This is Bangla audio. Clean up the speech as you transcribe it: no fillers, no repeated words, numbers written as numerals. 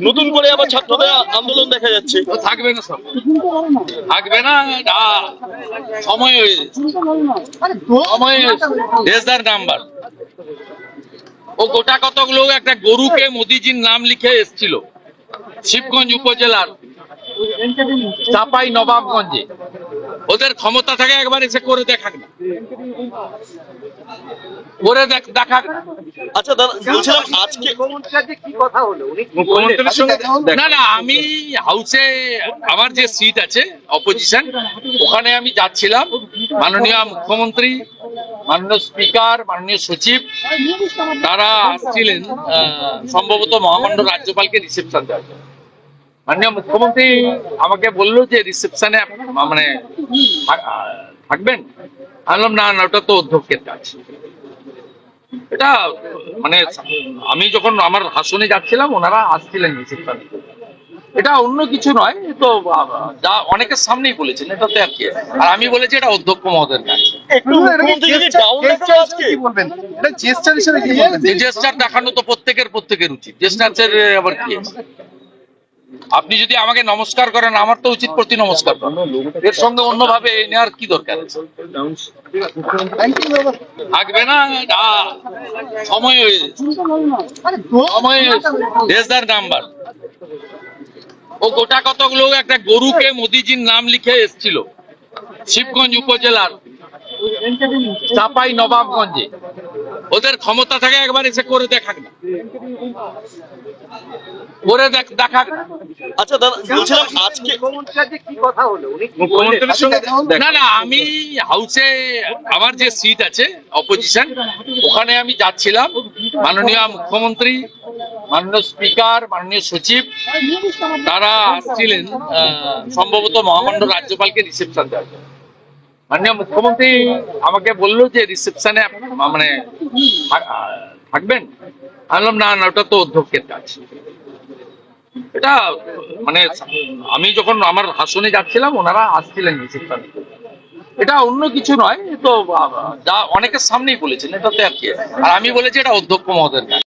নতুন করে আবার ছাত্রদের আন্দোলন দেখা যাচ্ছে। থাকবে না, সব থাকবে না। সময় সময় রেজার নাম্বার ও গোটা কতক লোক একটা গরুকে মোদিজির নাম লিখে এসেছিল শিবগঞ্জ উপজেলার চাপাই নবাবগঞ্জে। ওদের ক্ষমতা থাকে একবার এসে করে দেখাক না, করে দেখাক না। আচ্ছা দাদা, বলছিলাম আজকে মুখ্যমন্ত্রীর সঙ্গে না না, আমি হাউসে আমার যে সিট আছে অপোজিশন, ওখানে আমি যাচ্ছিলাম। মাননীয় মুখ্যমন্ত্রী, মাননীয় স্পিকার, মাননীয় সচিব তারা আসছিলেন সম্ভবত মহামান্য রাজ্যপালকে রিসেপশন দেওয়ার জন্য। মাননীয় মুখ্যমন্ত্রী আমাকে বললো যে রিসেপশনে মানে থাকবেন। আমি বললাম না না, ওটা তো অধ্যক্ষের কাজ। এটা মানে আমি যখন আমার হাসনে যাচ্ছিলাম ওনারা আসছিলেন রিসেপশন। এটা অন্য কিছু নয়, তো যা অনেকের সামনেই বলেছেন, এটাতে আর কি। আর আমি বলেছি এটা অধ্যক্ষ মহোদয়ের কাজ। জেস্টার দেখানো তো প্রত্যেকের উচিত। জেস্টার আবার কি? আপনি যদি আমাকে নমস্কার করেন, আমার তো উচিত প্রতি নমস্কার করেন। এর সঙ্গে অন্যভাবে নেওয়ার কি দরকার আছে? থাকবে না। সময় রেজার নাম্বার ও গোটা কতক লোক একটা গরুকে মোদিজির নাম লিখে এসেছিল শিবগঞ্জ উপজেলার চাপাই নবাবগঞ্জে। ওদের ক্ষমতা থাকে একবার এসে করে দেখাক না, করে দেখাক না। আচ্ছা দাদা, বলছিলাম আজকে মুখ্যমন্ত্রীর সঙ্গে না না, আমি হাউসে আমার যে সিট আছে অপোজিশন, ওখানে আমি যাচ্ছিলাম। মাননীয় মুখ্যমন্ত্রী, মাননীয় স্পিকার, মাননীয় সচিব তারা আসছিলেন সম্ভবত মহামান্য রাজ্যপালকে রিসেপশন দেওয়ার জন্য। মাননীয় মুখ্যমন্ত্রী আমাকে বললো যে রিসেপশনে মানে থাকবেন। আমি বললাম না না, ওটা তো অধ্যক্ষের কাজ। এটা মানে আমি যখন আমার হাসনে যাচ্ছিলাম ওনারা আসছিলেন রিসেপশন। এটা অন্য কিছু নয়, তো যা অনেকের সামনেই বলেছেন, এটাতে আর কি। আর আমি বলেছি এটা অধ্যক্ষ মহোদয়ের কাজ।